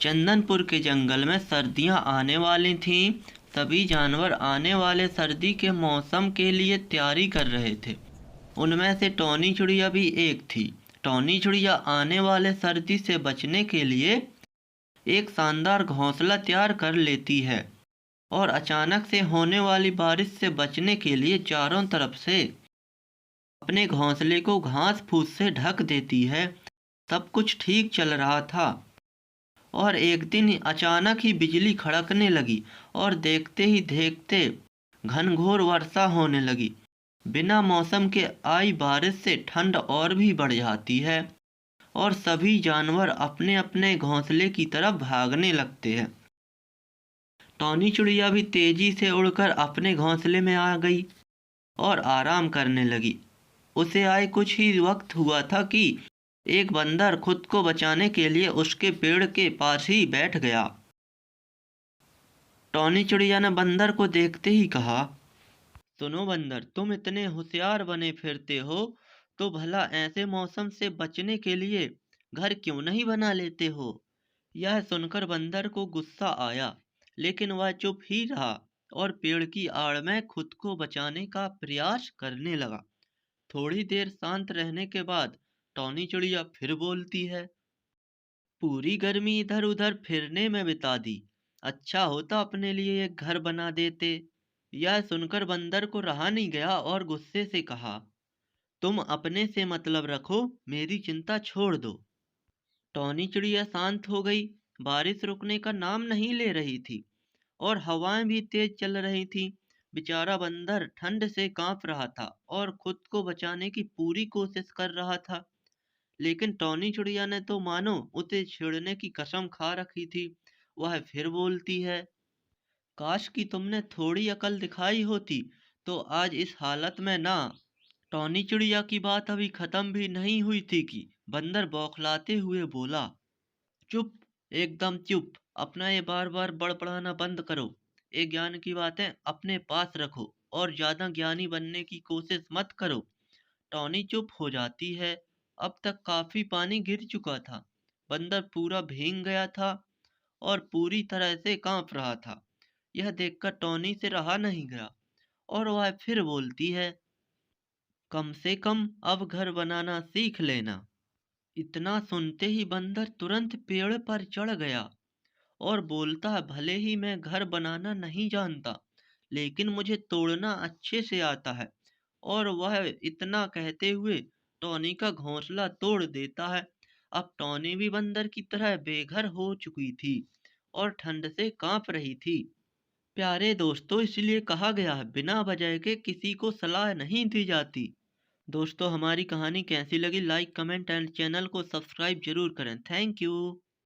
चंदनपुर के जंगल में सर्दियां आने वाली थीं। सभी जानवर आने वाले सर्दी के मौसम के लिए तैयारी कर रहे थे। उनमें से टॉनी चिड़िया भी एक थी। टॉनी चिड़िया आने वाले सर्दी से बचने के लिए एक शानदार घोंसला तैयार कर लेती है और अचानक से होने वाली बारिश से बचने के लिए चारों तरफ से अपने घोंसले को घास फूस से ढक देती है। सब कुछ ठीक चल रहा था और एक दिन अचानक ही बिजली खड़कने लगी और देखते ही देखते घनघोर वर्षा होने लगी। बिना मौसम के आई बारिश से ठंड और भी बढ़ जाती है और सभी जानवर अपने अपने घोंसले की तरफ भागने लगते हैं। टॉनी चिड़िया भी तेजी से उड़कर अपने घोंसले में आ गई और आराम करने लगी। उसे आए कुछ ही वक्त हुआ था कि एक बंदर खुद को बचाने के लिए उसके पेड़ के पास ही बैठ गया। टॉनी चिड़िया ने बंदर को देखते ही कहा, सुनो बंदर, तुम इतने होशियार बने फिरते हो तो भला ऐसे मौसम से बचने के लिए घर क्यों नहीं बना लेते हो। यह सुनकर बंदर को गुस्सा आया, लेकिन वह चुप ही रहा और पेड़ की आड़ में खुद को बचाने का प्रयास करने लगा। थोड़ी देर शांत रहने के बाद टॉनी चिड़िया फिर बोलती है, पूरी गर्मी इधर उधर फिरने में बिता दी। अच्छा होता अपने लिए एक घर बना देते। यह सुनकर बंदर को रहा नहीं गया और गुस्से से कहा, तुम अपने से मतलब रखो, मेरी चिंता छोड़ दो। टॉनी चिड़िया शांत हो गई। बारिश रुकने का नाम नहीं ले रही थी और हवाएं भी तेज चल रही थी। बेचारा बंदर ठंड से कांप रहा था और खुद को बचाने की पूरी कोशिश कर रहा था। लेकिन टॉनी चिड़िया ने तो मानो उसे छेड़ने की कसम खा रखी थी। वह फिर बोलती है, काश कि तुमने थोड़ी अकल दिखाई होती तो आज इस हालत में ना। टॉनी चिड़िया की बात अभी खत्म भी नहीं हुई थी कि बंदर बौखलाते हुए बोला, चुप, एकदम चुप। अपना ये बार बार बड़बड़ाना बंद करो। ये ज्ञान की बातें अपने पास रखो और ज्यादा ज्ञानी बनने की कोशिश मत करो। टॉनी चुप हो जाती है। अब तक काफी पानी गिर चुका था। बंदर पूरा भीग गया था और पूरी तरह से कांप रहा था। यह देखकर टॉनी से रहा नहीं गया और वह फिर बोलती है, कम से कम अब घर बनाना सीख लेना। इतना सुनते ही बंदर तुरंत पेड़ पर चढ़ गया और बोलता है, भले ही मैं घर बनाना नहीं जानता, लेकिन मुझे तोड़ना अच्छे से आता है। और वह इतना कहते हुए टॉनी का घोंसला तोड़ देता है। अब टॉनी भी बंदर की तरह बेघर हो चुकी थी और ठंड से कांप रही थी। प्यारे दोस्तों, इसलिए कहा गया है, बिना वजह के किसी को सलाह नहीं दी जाती। दोस्तों, हमारी कहानी कैसी लगी, लाइक कमेंट एंड चैनल को सब्सक्राइब जरूर करें। Thank you.